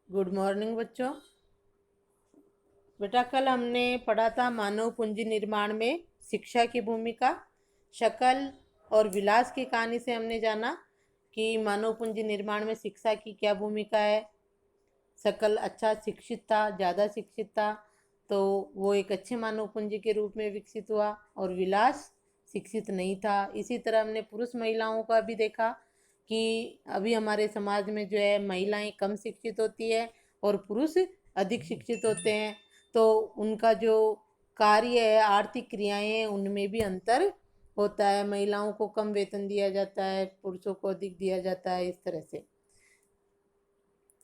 Good morning बच्चों। बेटा कल हमने पढ़ा था मानव पूंजी निर्माण में शिक्षा की भूमिका। शकल और विलास की कहानी से हमने जाना कि मानव पूंजी निर्माण में शिक्षा की क्या भूमिका है। शकल अच्छा शिक्षित था, ज़्यादा शिक्षित था, तो वो एक अच्छे मानव पूंजी के रूप में विकसित हुआ। और विलास शिक्षित नहीं था। इसी तरह हमने पुरुष महिलाओं का भी देखा कि अभी हमारे समाज में जो है महिलाएं कम शिक्षित होती है और पुरुष अधिक शिक्षित होते हैं। तो उनका जो कार्य है, आर्थिक क्रियाएं हैं, उनमें भी अंतर होता है। महिलाओं को कम वेतन दिया जाता है, पुरुषों को अधिक दिया जाता है, इस तरह से।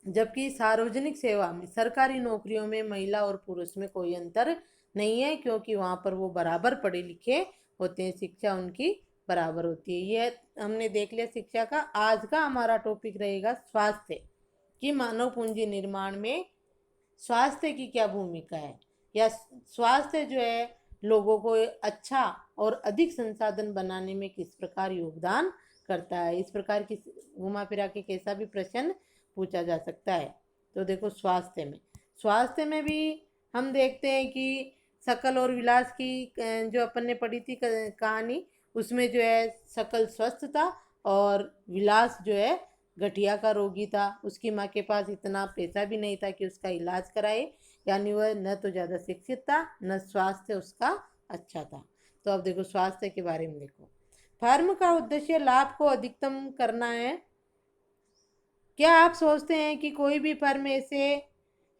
जबकि सार्वजनिक सेवा में, सरकारी नौकरियों में महिला और पुरुष में कोई अंतर नहीं है, क्योंकि वहाँ पर वो बराबर पढ़े लिखे होते हैं, शिक्षा उनकी बराबर होती है। यह हमने देख लिया शिक्षा का। आज का हमारा टॉपिक रहेगा स्वास्थ्य, कि मानव पूंजी निर्माण में स्वास्थ्य की क्या भूमिका है, या स्वास्थ्य जो है लोगों को अच्छा और अधिक संसाधन बनाने में किस प्रकार योगदान करता है। इस प्रकार की घुमा फिरा के कैसा भी प्रश्न पूछा जा सकता है। तो देखो, स्वास्थ्य में भी हम देखते हैं कि शकल और विलास की जो अपन ने पढ़ी थी कहानी, उसमें जो है शकल स्वस्थ था और विलास जो है गठिया का रोगी था। उसकी माँ के पास इतना पैसा भी नहीं था कि उसका इलाज कराए, यानी वह न तो ज़्यादा शिक्षित था, न स्वास्थ्य उसका अच्छा था। तो अब देखो स्वास्थ्य के बारे में देखो। फर्म का उद्देश्य लाभ को अधिकतम करना है। क्या आप सोचते हैं कि कोई भी फर्म ऐसे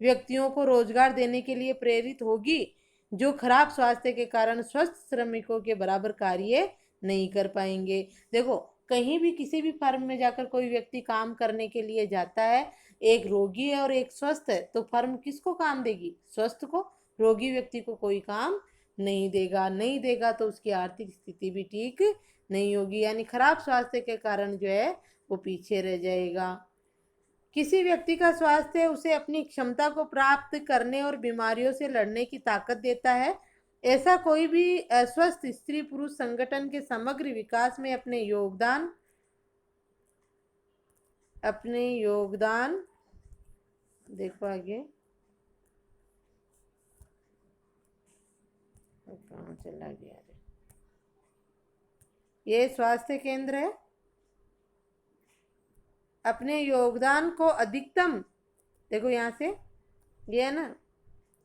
व्यक्तियों को रोजगार देने के लिए प्रेरित होगी जो खराब स्वास्थ्य के कारण स्वस्थ श्रमिकों के बराबर कार्य नहीं कर पाएंगे? देखो, कहीं भी किसी भी फर्म में जाकर कोई व्यक्ति काम करने के लिए जाता है, एक रोगी है और एक स्वस्थ है, तो फर्म किसको काम देगी? स्वस्थ को। रोगी व्यक्ति को कोई काम नहीं देगा तो उसकी आर्थिक स्थिति भी ठीक नहीं होगी, यानी खराब स्वास्थ्य के कारण जो है वो पीछे रह जाएगा। किसी व्यक्ति का स्वास्थ्य उसे अपनी क्षमता को प्राप्त करने और बीमारियों से लड़ने की ताकत देता है। ऐसा कोई भी अस्वस्थ स्त्री पुरुष संगठन के समग्र विकास में अपने योगदान देखो आगे कहाँ चला गया रे। ये स्वास्थ्य केंद्र है। अपने योगदान को अधिकतम, देखो यहाँ से, ये है ना।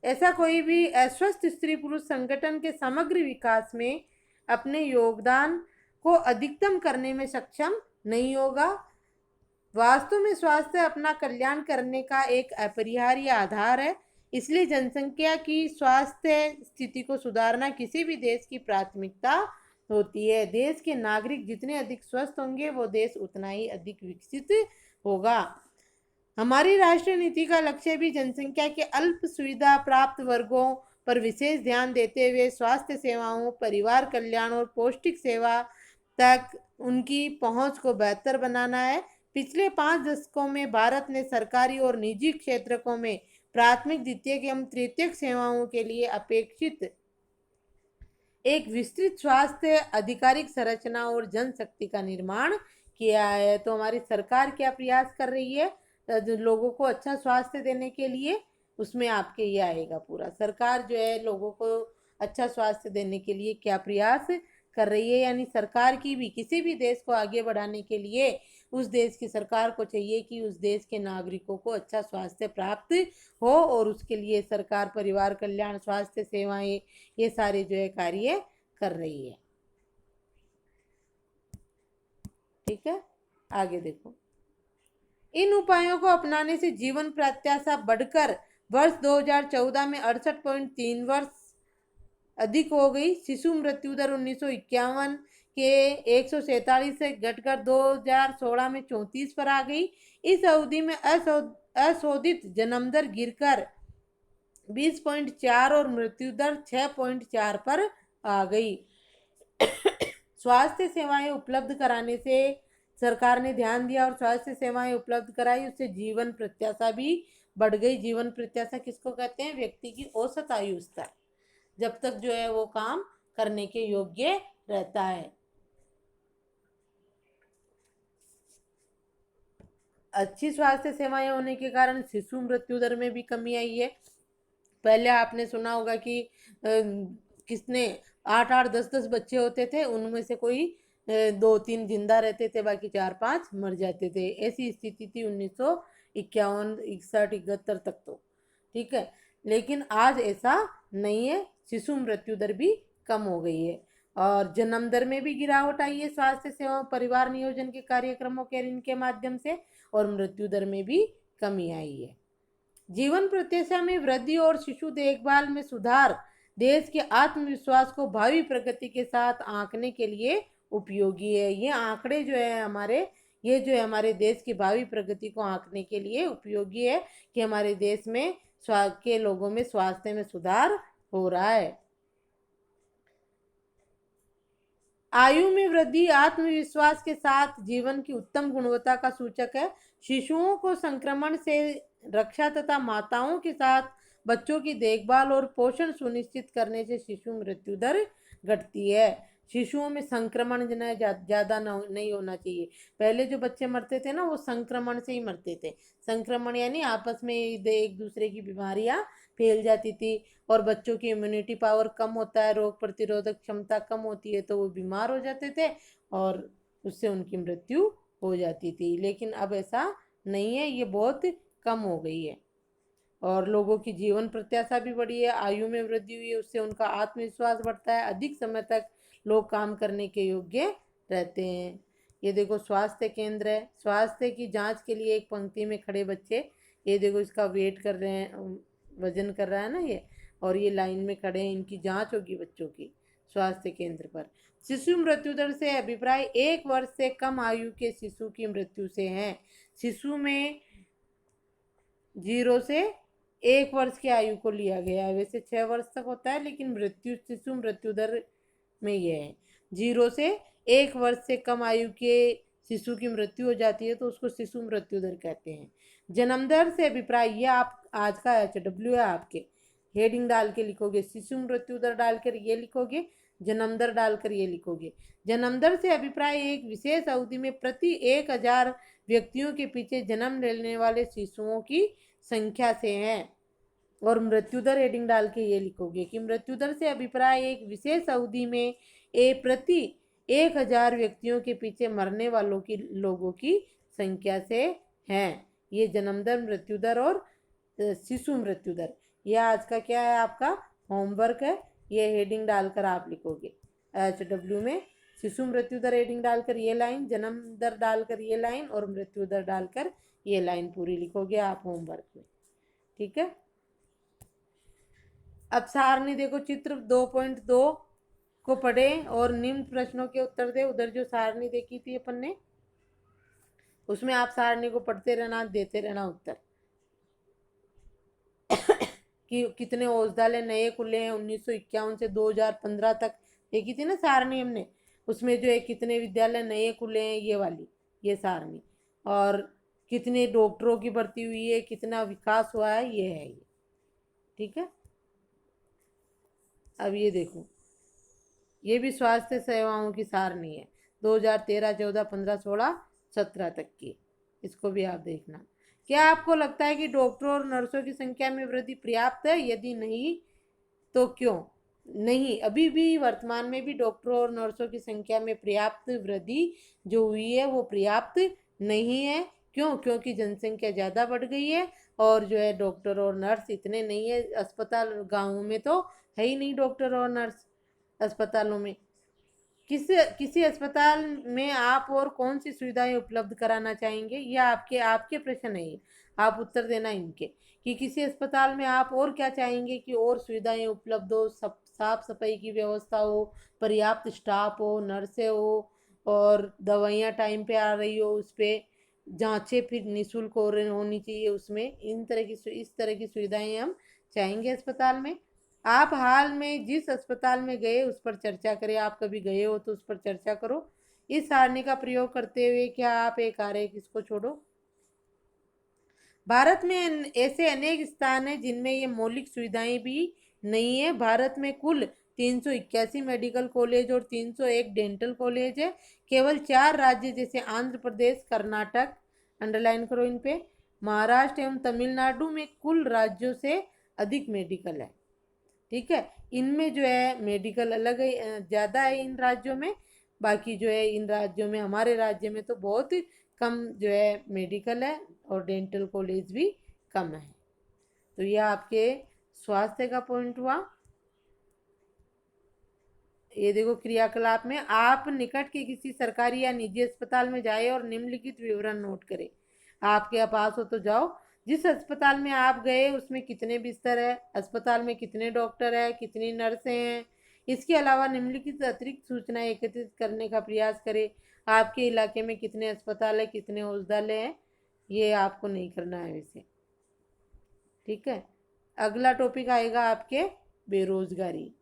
ऐसा कोई भी अस्वस्थ स्त्री पुरुष संगठन के समग्र विकास में अपने योगदान को अधिकतम करने में सक्षम नहीं होगा। वास्तव में स्वास्थ्य अपना कल्याण करने का एक अपरिहार्य आधार है। इसलिए जनसंख्या की स्वास्थ्य स्थिति को सुधारना किसी भी देश की प्राथमिकता होती है। देश के नागरिक जितने अधिक स्वस्थ होंगे, वो देश उतना ही अधिक विकसित होगा। हमारी राष्ट्रीय नीति का लक्ष्य भी जनसंख्या के अल्प सुविधा प्राप्त वर्गों पर विशेष ध्यान देते हुए स्वास्थ्य सेवाओं, परिवार कल्याण और पौष्टिक सेवा तक उनकी पहुंच को बेहतर बनाना है। पिछले 5 दशकों में भारत ने सरकारी और निजी क्षेत्रों में प्राथमिक, द्वितीयक एवं तृतीयक सेवाओं के लिए अपेक्षित एक विस्तृत स्वास्थ्य आधिकारिक संरचना और जनशक्ति का निर्माण किया है। तो हमारी सरकार क्या प्रयास कर रही है लोगों को अच्छा स्वास्थ्य देने के लिए? उसमें आपके ये आएगा पूरा। सरकार जो है लोगों को अच्छा स्वास्थ्य देने के लिए क्या प्रयास कर रही है, यानी सरकार की भी किसी भी देश को आगे बढ़ाने के लिए उस देश की सरकार को चाहिए कि उस देश के नागरिकों को अच्छा स्वास्थ्य प्राप्त हो, और उसके लिए सरकार परिवार कल्याण, स्वास्थ्य सेवाएं, ये सारे जो है कार्य कर रही है। ठीक है, आगे देखो। इन उपायों को अपनाने से जीवन प्रत्याशा बढ़कर वर्ष 2014 में 68.3 वर्ष अधिक हो गई। शिशु मृत्यु दर 1951 के 147 से घटकर 2016 में 34 पर आ गई। इस अवधि में अशोधित जन्म दर गिरकर 20.4 और मृत्यु दर 6.4 पर आ गई। स्वास्थ्य सेवाएं उपलब्ध कराने से सरकार ने ध्यान दिया और स्वास्थ्य सेवाएं उपलब्ध कराई, उससे जीवन प्रत्याशा भी बढ़ गई। जीवन प्रत्याशा किसको कहते हैं? व्यक्ति की औसत आयु स्तर, जब तक जो है वो काम करने के योग्य रहता है। अच्छी स्वास्थ्य सेवाएं होने के कारण शिशु मृत्यु दर में भी कमी आई है। पहले आपने सुना होगा कि किसने 8-8 10-10 बच्चे होते थे, उनमें से कोई 2-3 जिंदा रहते थे, बाकी 4-5 मर जाते थे। ऐसी स्थिति थी 1951 61 71 तक तो, ठीक है। लेकिन आज ऐसा नहीं है, शिशु मृत्यु दर भी कम हो गई है और जन्म दर में भी गिरावट आई है स्वास्थ्य सेवा परिवार नियोजन के कार्यक्रमों के इनके माध्यम से, और मृत्यु दर में भी कमी आई है। जीवन प्रत्याशा में वृद्धि और शिशु देखभाल में सुधार देश के आत्मविश्वास को भावी प्रगति के साथ आंकने के लिए उपयोगी है। ये आंकड़े जो है हमारे, ये जो है हमारे देश की भावी प्रगति को आंकने के लिए उपयोगी है कि हमारे देश में के लोगों में स्वास्थ्य में सुधार हो रहा है। आयु में वृद्धि आत्मविश्वास के साथ जीवन की उत्तम गुणवत्ता का सूचक है। शिशुओं को संक्रमण से रक्षा तथा माताओं के साथ बच्चों की देखभाल और पोषण सुनिश्चित करने से शिशु मृत्यु दर घटती है। शिशुओं में संक्रमण ज्यादा नहीं होना चाहिए। पहले जो बच्चे मरते थे ना, वो संक्रमण से ही मरते थे। संक्रमण यानी आपस में एक दूसरे की बीमारियां फैल जाती थी और बच्चों की इम्यूनिटी पावर कम होता है, रोग प्रतिरोधक क्षमता कम होती है, तो वो बीमार हो जाते थे और उससे उनकी मृत्यु हो जाती थी। लेकिन अब ऐसा नहीं है, ये बहुत कम हो गई है और लोगों की जीवन प्रत्याशा भी बढ़ी है, आयु में वृद्धि हुई है, उससे उनका आत्मविश्वास बढ़ता है, अधिक समय तक लोग काम करने के योग्य रहते हैं। ये देखो स्वास्थ्य केंद्र है, स्वास्थ्य की जांच के लिए एक पंक्ति में खड़े बच्चे, ये देखो इसका वेट कर रहे हैं, वजन कर रहा है ना ये, और ये लाइन में खड़े हैं, इनकी जांच होगी बच्चों की स्वास्थ्य केंद्र पर। शिशु मृत्यु दर से अभिप्राय 1 वर्ष से कम आयु के शिशु की मृत्यु से है। शिशु में 0 से 1 वर्ष की आयु को लिया गया है, वैसे 6 वर्ष तक होता है, लेकिन शिशु मृत्यु दर में यह है 0 से 1 वर्ष से कम आयु के शिशु की मृत्यु हो जाती है तो उसको शिशु मृत्यु दर कहते हैं। जन्म दर से अभिप्राय, ये आप आज का HW है, आपके हेडिंग डाल के लिखोगे, शिशु मृत्यु दर डालकर ये लिखोगे, जन्म दर डालकर ये लिखोगे। जन्म दर से अभिप्राय एक विशेष अवधि में प्रति 1000 व्यक्तियों के पीछे जन्म लेने वाले शिशुओं की संख्या से है। और मृत्यु दर हेडिंग डाल के ये लिखोगे कि मृत्यु दर से अभिप्राय एक विशेष अवधि में प्रति 1000 व्यक्तियों के पीछे मरने वालों की लोगों की संख्या से है। ये जन्म दर, मृत्यु दर और शिशु मृत्यु दर, यह आज का क्या है, आपका होमवर्क है। ये हेडिंग डालकर आप लिखोगे HW में, शिशु मृत्यु दर हेडिंग डालकर ये लाइन, जन्म दर डालकर ये लाइन और मृत्यु दर डालकर ये लाइन पूरी लिखोगे आप होमवर्क में, ठीक है। अब सारणी देखो, चित्र 2.2 को पढ़े और निम्न प्रश्नों के उत्तर दे। उधर जो सारणी देखी थी अपन ने, उसमें आप सारणी को पढ़ते रहना, देते रहना उत्तर कि कितने औषधालय नए खुले हैं 1951 से 2015 तक, देखी थी ना सारणी हमने, उसमें जो है कितने विद्यालय नए खुले हैं, ये वाली ये सारणी, और कितने डॉक्टरों की भर्ती हुई है, कितना विकास हुआ है, ये है ये, ठीक है। अब ये देखो, ये भी स्वास्थ्य सेवाओं की सारणी है 2013 14 15 16 17 तक की, इसको भी आप देखना। क्या आपको लगता है कि डॉक्टरों और नर्सों की संख्या में वृद्धि पर्याप्त है? यदि नहीं तो क्यों नहीं? अभी भी वर्तमान में भी डॉक्टरों और नर्सों की संख्या में पर्याप्त वृद्धि जो हुई है वो पर्याप्त नहीं है। क्यों? क्योंकि जनसंख्या ज़्यादा बढ़ गई है और जो है डॉक्टर और नर्स इतने नहीं है। अस्पताल गाँवों में तो है ही नहीं डॉक्टर और नर्स अस्पतालों में। किसी अस्पताल में आप और कौन सी सुविधाएं उपलब्ध कराना चाहेंगे? यह आपके आपके प्रश्न है, ये आप उत्तर देना इनके, कि किसी अस्पताल में आप और क्या चाहेंगे कि और सुविधाएं उपलब्ध हो, साफ सफाई की व्यवस्था हो, पर्याप्त स्टाफ हो, नर्सें हो, और दवाइयाँ टाइम पे आ रही हो, उस पर जाँचें फिर निःशुल्क होनी चाहिए उसमें, इस तरह की सुविधाएं हम चाहेंगे अस्पताल में। आप हाल में जिस अस्पताल में गए उस पर चर्चा करें, आप कभी गए हो तो उस पर चर्चा करो। इस सारणी का प्रयोग करते हुए क्या आप एक आरेख, इसको छोड़ो। भारत में ऐसे अनेक स्थान हैं जिनमें ये मौलिक सुविधाएं भी नहीं है। भारत में कुल 381 मेडिकल कॉलेज और 301 डेंटल कॉलेज है। केवल 4 राज्य जैसे आंध्र प्रदेश, कर्नाटक, अंडरलाइन करो इन पे। महाराष्ट्र एवं तमिलनाडु में कुल राज्यों से अधिक मेडिकल है। ठीक है, इनमें जो है मेडिकल अलग है, ज़्यादा है इन राज्यों में। बाकी जो है इन राज्यों में, हमारे राज्य में तो बहुत कम जो है मेडिकल है और डेंटल कॉलेज भी कम है। तो यह आपके स्वास्थ्य का पॉइंट हुआ। ये देखो, क्रियाकलाप में आप निकट के किसी सरकारी या निजी अस्पताल में जाए और निम्नलिखित विवरण नोट करें। आपके पास हो तो जाओ। जिस अस्पताल में आप गए उसमें कितने बिस्तर है, अस्पताल में कितने डॉक्टर है, कितनी नर्सें हैं। इसके अलावा निम्नलिखित अतिरिक्त सूचनाएं एकत्रित करने का प्रयास करें। आपके इलाके में कितने अस्पताल है, कितने औषधालय हैं, ये आपको नहीं करना है वैसे। ठीक है, अगला टॉपिक आएगा आपके बेरोजगारी।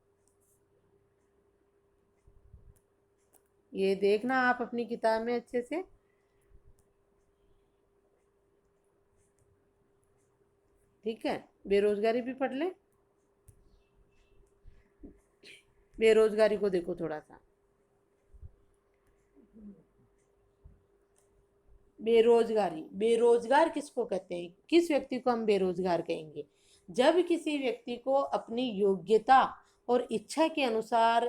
ये देखना आप अपनी किताब में अच्छे से। ठीक है, बेरोजगारी भी पढ़ ले। बेरोजगारी को देखो थोड़ा सा। बेरोजगारी, बेरोजगार किसको कहते हैं, किस व्यक्ति को हम बेरोजगार कहेंगे? जब किसी व्यक्ति को अपनी योग्यता और इच्छा के अनुसार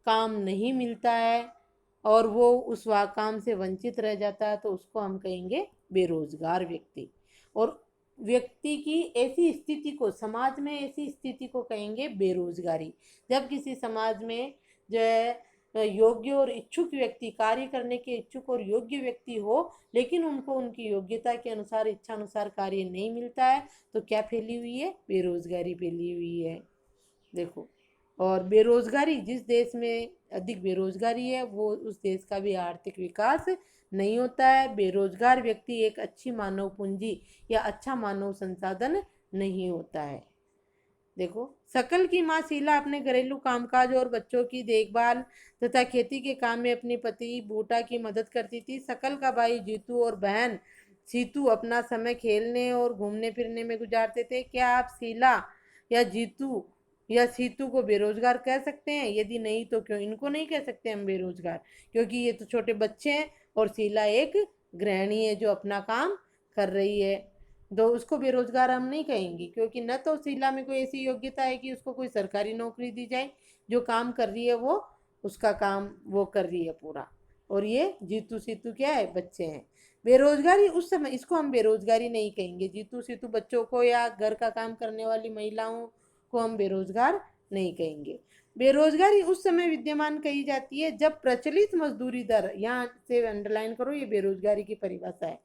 काम नहीं मिलता है और वो उस काम से वंचित रह जाता है, तो उसको हम कहेंगे बेरोजगार व्यक्ति। और व्यक्ति की ऐसी स्थिति को, समाज में ऐसी स्थिति को कहेंगे बेरोजगारी। जब किसी समाज में जो है योग्य और इच्छुक व्यक्ति, कार्य करने के इच्छुक और योग्य व्यक्ति हो, लेकिन उनको उनकी योग्यता के अनुसार, इच्छा अनुसार कार्य नहीं मिलता है, तो क्या फैली हुई है? बेरोजगारी फैली हुई है। देखो, और बेरोजगारी, जिस देश में अधिक बेरोजगारी है वो उस देश का भी आर्थिक विकास नहीं होता है। बेरोजगार व्यक्ति एक अच्छी मानव पूंजी या अच्छा मानव संसाधन नहीं होता है। देखो, सकल की माँ शीला अपने घरेलू कामकाज और बच्चों की देखभाल तथा खेती के काम में अपनी पति बूटा की मदद करती थी। सकल का भाई जीतू और बहन सीतू अपना समय खेलने और घूमने फिरने में गुजारते थे। क्या आप शीला या जीतू या सीतू को बेरोजगार कह सकते हैं? यदि नहीं तो क्यों? इनको नहीं कह सकते हम बेरोजगार, क्योंकि ये तो छोटे बच्चे हैं और शीला एक गृहिणी है जो अपना काम कर रही है। तो उसको बेरोजगार हम नहीं कहेंगे, क्योंकि न तो शीला में कोई ऐसी योग्यता है कि उसको कोई सरकारी नौकरी दी जाए। जो काम कर रही है वो उसका काम वो कर रही है पूरा। और ये जीतू सीतू क्या है? बच्चे हैं। बेरोजगारी उस समय, इसको हम बेरोजगारी नहीं कहेंगे। जीतू सीतू बच्चों को या घर का काम करने वाली महिलाओं को हम बेरोजगार नहीं कहेंगे। बेरोजगारी उस समय विद्यमान कही जाती है जब प्रचलित मजदूरी दर, यहाँ से अंडरलाइन करो, ये बेरोजगारी की परिभाषा है।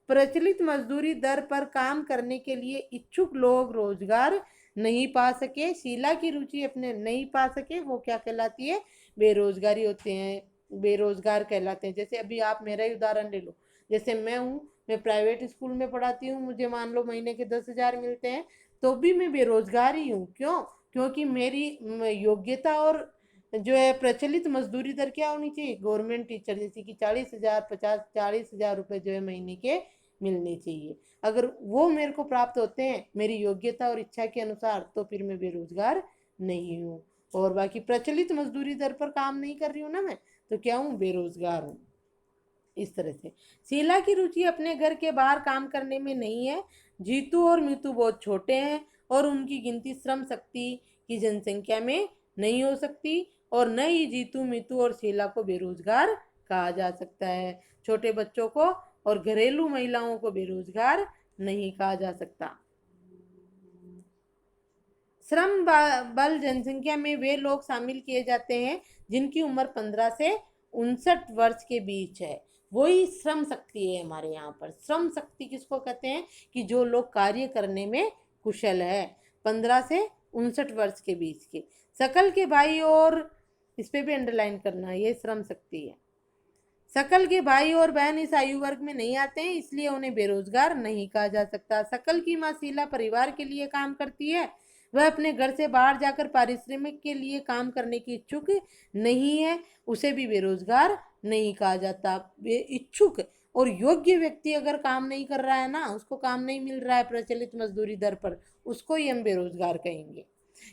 प्रचलित मजदूरी दर पर काम करने के लिए इच्छुक लोग रोजगार नहीं पा सके, शीला की रुचि अपने नहीं पा सके, वो क्या कहलाती है? बेरोजगारी होते हैं, बेरोजगार कहलाते हैं। जैसे अभी आप मेरा ही उदाहरण ले लो। जैसे मैं हूँ, मैं प्राइवेट स्कूल में पढ़ाती हूँ, मुझे मान लो महीने के 10,000 मिलते हैं, तो भी मैं बेरोजगार ही हूँ। क्यों? क्योंकि मेरी योग्यता और जो है प्रचलित मजदूरी दर क्या होनी चाहिए? गवर्नमेंट टीचर जैसे कि 40,000, 40,000 रुपये जो है महीने के मिलने चाहिए। अगर वो मेरे को प्राप्त होते हैं मेरी योग्यता और इच्छा के अनुसार, तो फिर मैं बेरोजगार नहीं हूँ। और बाकी प्रचलित मजदूरी दर पर काम नहीं कर रही हूँ ना मैं, तो क्या हूँ? बेरोजगार हूँ। इस तरह से शीला की रुचि अपने घर के बाहर काम करने में नहीं है। जीतू और मीतू बहुत छोटे हैं और उनकी गिनती श्रम शक्ति की जनसंख्या में नहीं हो सकती, और न ही जीतू, मीतू और शीला को बेरोजगार कहा जा सकता है। छोटे बच्चों को और घरेलू महिलाओं को बेरोजगार नहीं कहा जा सकता। श्रम बल जनसंख्या में वे लोग शामिल किए जाते हैं जिनकी उम्र 15 से 59 वर्ष के बीच है। वही श्रम शक्ति है हमारे यहाँ पर। श्रम शक्ति किसको कहते हैं? कि जो लोग कार्य करने में कुशल है, 15 से 59 वर्ष के बीच के। सकल के भाई, और इस पे भी अंडरलाइन करना, ये श्रम शक्ति है। सकल के भाई और बहन इस आयु वर्ग में नहीं आते हैं, इसलिए उन्हें बेरोजगार नहीं कहा जा सकता। सकल की माँ शीला परिवार के लिए काम करती है। वह अपने घर से बाहर जाकर पारिश्रमिक के लिए काम करने की इच्छुक नहीं है, उसे भी बेरोजगार नहीं कहा जाता। इच्छुक और योग्य व्यक्ति अगर काम नहीं कर रहा है ना, उसको काम नहीं मिल रहा है प्रचलित मजदूरी दर पर, उसको ही हम बेरोजगार कहेंगे।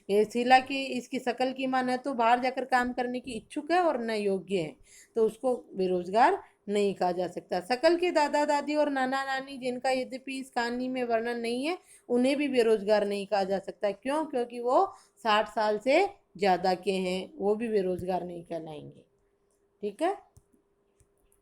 ये शीला की, इसकी शकल की मां न तो बाहर जाकर काम करने की इच्छुक है और न योग्य है, तो उसको बेरोजगार नहीं कहा जा सकता। शकल के दादा दादी और नाना नानी जिनका यद्यपि इस कहानी में वर्णन नहीं है, उन्हें भी बेरोजगार नहीं कहा जा सकता। क्यों? क्योंकि वो 60 साल से ज्यादा के हैं, वो भी बेरोजगार नहीं कहलाएंगे। ठीक है,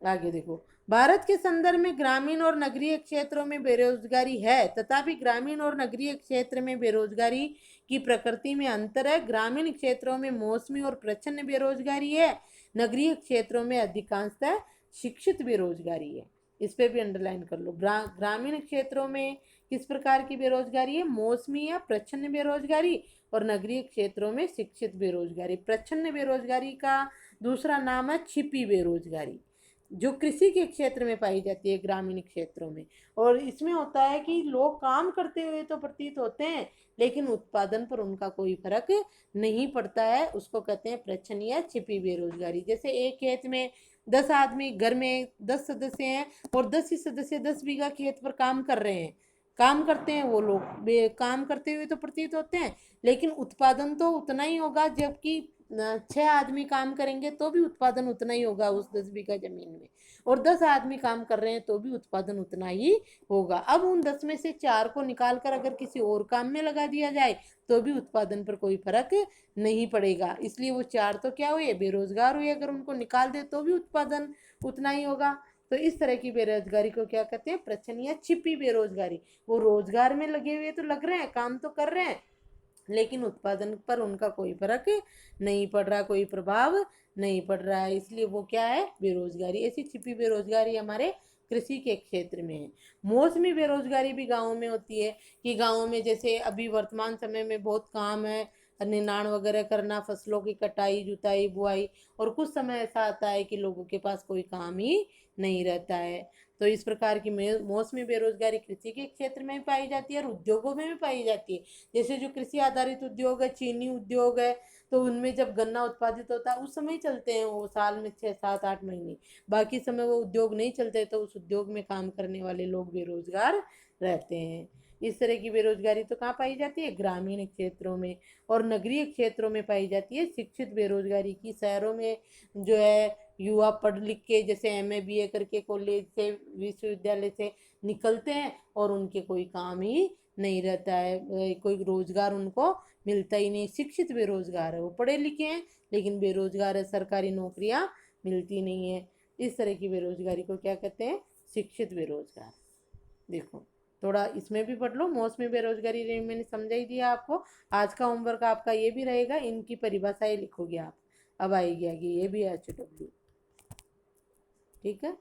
आगे देखो। भारत के संदर्भ में ग्रामीण और नगरीय क्षेत्रों में बेरोजगारी है, तथापि ग्रामीण और नगरीय क्षेत्र में बेरोजगारी की प्रकृति में अंतर है। ग्रामीण क्षेत्रों में मौसमी और प्रच्छन्न बेरोजगारी है, नगरीय क्षेत्रों में अधिकांशतः शिक्षित बेरोजगारी है। इस पे भी अंडरलाइन कर लो। ग्रामीण क्षेत्रों में किस प्रकार की बेरोजगारी है? मौसमी या प्रच्छन्न बेरोजगारी, और नगरीय क्षेत्रों में शिक्षित बेरोजगारी। प्रच्छन्न बेरोजगारी का दूसरा नाम है छिपी बेरोजगारी, जो कृषि के क्षेत्र में पाई जाती है, ग्रामीण क्षेत्रों में। और इसमें होता है कि लोग काम करते हुए तो प्रतीत होते हैं, लेकिन उत्पादन पर उनका कोई फर्क नहीं पड़ता है। उसको कहते हैं प्रच्छन्न या छिपी बेरोजगारी। जैसे एक खेत में 10 आदमी, घर में 10 सदस्य हैं और 10 ही सदस्य 10 बीघा खेत पर काम कर रहे हैं, काम करते हैं। वो लोग काम करते हुए तो प्रतीत होते हैं, लेकिन उत्पादन तो उतना ही होगा। जबकि 6 आदमी काम करेंगे तो भी उत्पादन उतना ही होगा उस 10 बीघा जमीन में, और 10 आदमी काम कर रहे हैं तो भी उत्पादन उतना ही होगा। अब उन 10 में से 4 को निकाल कर अगर किसी और काम में लगा दिया जाए तो भी उत्पादन पर कोई फर्क नहीं पड़ेगा। इसलिए वो 4 तो क्या हुए? बेरोजगार हुए। अगर उनको निकाल दे तो भी उत्पादन उतना ही होगा। तो इस तरह की बेरोजगारी को क्या कहते हैं? प्रच्छन्न या छिपी बेरोजगारी। वो रोजगार में लगे हुए तो लग रहे हैं, काम तो कर रहे हैं, लेकिन उत्पादन पर उनका कोई फर्क नहीं पड़ रहा, कोई प्रभाव नहीं पड़ रहा है। इसलिए वो क्या है? बेरोजगारी। ऐसी छिपी बेरोजगारी हमारे कृषि के क्षेत्र में है। मौसमी बेरोजगारी भी गाँवों में होती है, कि गाँवों में जैसे अभी वर्तमान समय में बहुत काम है, निनाण वगैरह करना, फसलों की कटाई, जुताई, बुआई, और कुछ समय ऐसा आता है कि लोगों के पास कोई काम ही नहीं रहता है। तो इस प्रकार की मौसमी बेरोजगारी कृषि के क्षेत्र में भी पाई जाती है और उद्योगों में भी पाई जाती है। जैसे जो कृषि आधारित उद्योग है, चीनी उद्योग है, तो उनमें जब गन्ना उत्पादित होता है उस समय चलते हैं वो, साल में 6 7 8 महीने। बाकी समय वो उद्योग नहीं चलते, तो उस उद्योग में काम करने वाले लोग बेरोजगार रहते हैं। इस तरह की बेरोजगारी तो कहाँ पाई जाती है? ग्रामीण क्षेत्रों में। और नगरीय क्षेत्रों में पाई जाती है शिक्षित बेरोजगारी की। शहरों में जो है युवा पढ़ लिख के जैसे MA BA करके कॉलेज से, विश्वविद्यालय से निकलते हैं और उनके कोई काम ही नहीं रहता है, कोई रोजगार उनको मिलता ही नहीं। शिक्षित बेरोजगार है, वो पढ़े लिखे हैं लेकिन बेरोजगार है, सरकारी नौकरियां मिलती नहीं है। इस तरह की बेरोजगारी को क्या कहते हैं? शिक्षित बेरोजगार। देखो, थोड़ा इसमें भी पढ़ लो। मौसमी बेरोजगारी मैंने समझा ही दिया आपको। आज का होमवर्क आपका ये भी रहेगा, इनकी परिभाषाएं लिखोगे आप। अब आएगी आगे, ये भी HW। ठीक है।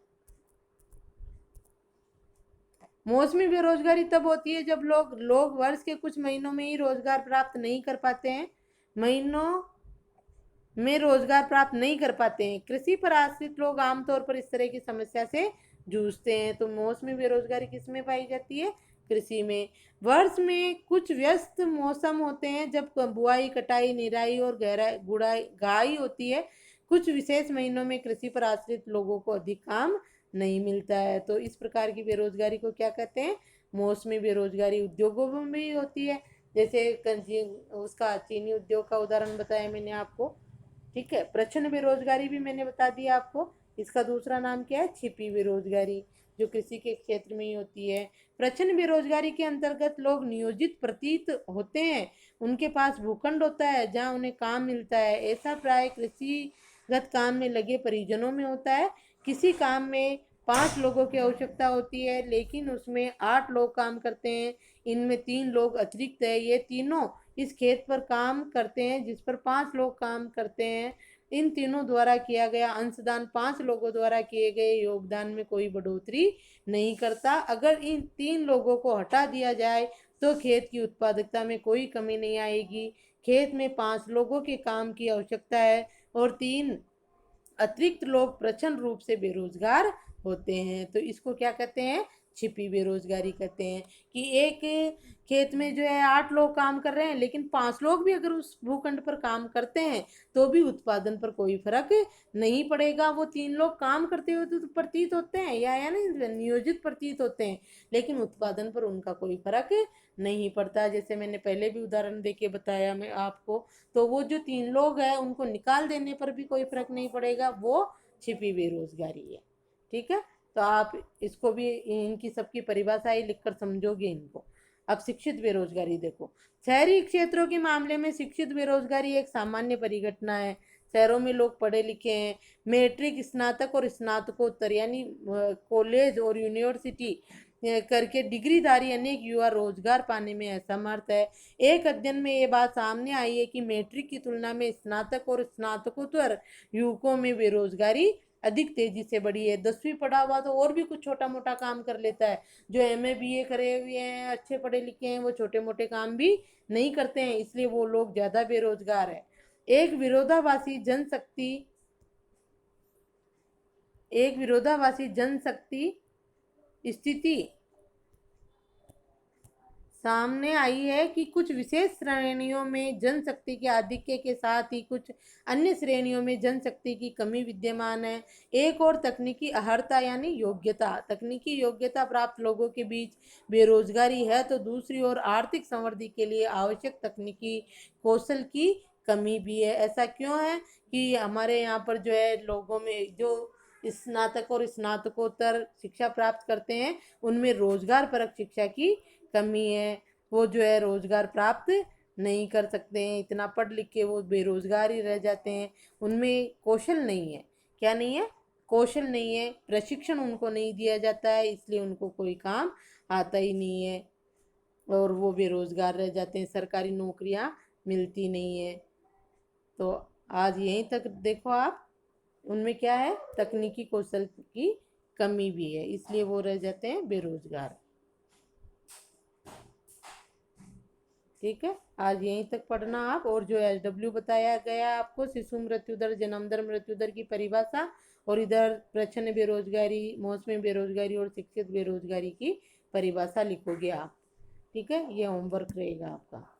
मौसमी बेरोजगारी तब होती है जब लोग वर्ष के कुछ महीनों में ही रोजगार प्राप्त नहीं कर पाते हैं, महीनों में रोजगार प्राप्त नहीं कर पाते हैं। कृषि पर आश्रित लोग आमतौर पर इस तरह की समस्या से जूझते हैं। तो मौसमी बेरोजगारी किस में पाई जाती है? कृषि में। वर्ष में कुछ व्यस्त मौसम होते हैं जब बुआई, कटाई, निराई और गहराई गुड़ाई घाई होती है। कुछ विशेष महीनों में कृषि पर आश्रित लोगों को अधिक काम नहीं मिलता है। तो इस प्रकार की बेरोजगारी को क्या कहते हैं? मौसमी बेरोजगारी। उद्योगों में भी होती है, जैसे उसका चीनी उद्योग का उदाहरण बताया मैंने आपको। ठीक है। प्रच्छन्न बेरोजगारी भी मैंने बता दिया आपको। इसका दूसरा नाम क्या है? छिपी बेरोजगारी, जो कृषि के क्षेत्र में ही होती है। प्रच्छन्न बेरोजगारी के अंतर्गत लोग नियोजित प्रतीत होते हैं, उनके पास भूखंड होता है जहां उन्हें काम मिलता है। ऐसा प्राय कृषिगत काम में लगे परिजनों में होता है। किसी काम में 5 लोगों की आवश्यकता होती है, लेकिन उसमें 8 लोग काम करते हैं। इनमें 3 लोग अतिरिक्त है, ये तीनों इस खेत पर काम करते हैं जिस पर 5 लोग काम करते हैं। इन तीनों द्वारा किया गया अंशदान 5 लोगों द्वारा किए गए योगदान में कोई बढ़ोतरी नहीं करता। अगर इन 3 लोगों को हटा दिया जाए तो खेत की उत्पादकता में कोई कमी नहीं आएगी। खेत में 5 लोगों के काम की आवश्यकता है और 3 अतिरिक्त लोग प्रचंड रूप से बेरोजगार होते हैं। तो इसको क्या कहते हैं? छिपी बेरोजगारी कहते हैं। कि एक खेत में जो है 8 लोग काम कर रहे हैं, लेकिन 5 लोग भी अगर उस भूखंड पर काम करते हैं तो भी उत्पादन पर कोई फर्क नहीं पड़ेगा। वो 3 लोग काम करते हुए तो प्रतीत होते हैं, या नहीं नियोजित प्रतीत होते हैं, लेकिन उत्पादन पर उनका कोई फर्क नहीं पड़ता। जैसे मैंने पहले भी उदाहरण देके बताया मैं आपको। तो वो जो 3 लोग हैं उनको निकाल देने पर भी कोई फर्क नहीं पड़ेगा, वो छिपी बेरोजगारी है। ठीक है, तो आप इसको भी, इनकी सबकी परिभाषाएं लिखकर समझोगे इनको। अब शिक्षित बेरोजगारी देखो। शहरी क्षेत्रों के मामले में शिक्षित बेरोजगारी एक सामान्य परिघटना है। शहरों में लोग पढ़े लिखे हैं, मैट्रिक, स्नातक और स्नातकोत्तर यानी कॉलेज और यूनिवर्सिटी करके डिग्रीधारी अनेक युवा रोजगार पाने में असमर्थ है। एक अध्ययन में ये बात सामने आई है कि मैट्रिक की तुलना में स्नातक और स्नातकोत्तर युवकों में बेरोजगारी अधिक तेजी से बढ़ी है। 10वीं पढ़ा हुआ तो और भी कुछ छोटा मोटा काम कर लेता है, जो MA BA करे हुए हैं, अच्छे पढ़े लिखे हैं, वो छोटे मोटे काम भी नहीं करते हैं, इसलिए वो लोग ज्यादा बेरोजगार है। एक विरोधाभासी जनशक्ति एक विरोधाभासी जनशक्ति स्थिति सामने आई है कि कुछ विशेष श्रेणियों में जनशक्ति के आधिक्य के साथ ही कुछ अन्य श्रेणियों में जनशक्ति की कमी विद्यमान है। एक और तकनीकी अहर्ता यानी योग्यता, तकनीकी योग्यता प्राप्त लोगों के बीच बेरोजगारी है, तो दूसरी ओर आर्थिक समृद्धि के लिए आवश्यक तकनीकी कौशल की कमी भी है। ऐसा क्यों है कि हमारे यहाँ पर जो है लोगों में जो स्नातक और स्नातकोत्तर शिक्षा प्राप्त करते हैं उनमें रोजगार परक शिक्षा की कमी है। वो जो है रोजगार प्राप्त नहीं कर सकते हैं, इतना पढ़ लिख के वो बेरोजगार ही रह जाते हैं। उनमें कौशल नहीं है, क्या नहीं है, कौशल नहीं है, प्रशिक्षण उनको नहीं दिया जाता है, इसलिए उनको कोई काम आता ही नहीं है और वो बेरोजगार रह जाते हैं, सरकारी नौकरियां मिलती नहीं है। तो आज यहीं तक देखो आप, उनमें क्या है, तकनीकी कौशल की कमी भी है, इसलिए वो रह जाते हैं बेरोजगार। ठीक है, आज यहीं तक पढ़ना आप। और जो SW बताया गया आपको, शिशु मृत्यु दर, जन्म दर, मृत्यु दर की परिभाषा, और इधर प्रच्छन्न बेरोजगारी, मौसमी बेरोजगारी और शिक्षित बेरोजगारी की परिभाषा लिखोगे आप। ठीक है, ये होमवर्क रहेगा आपका।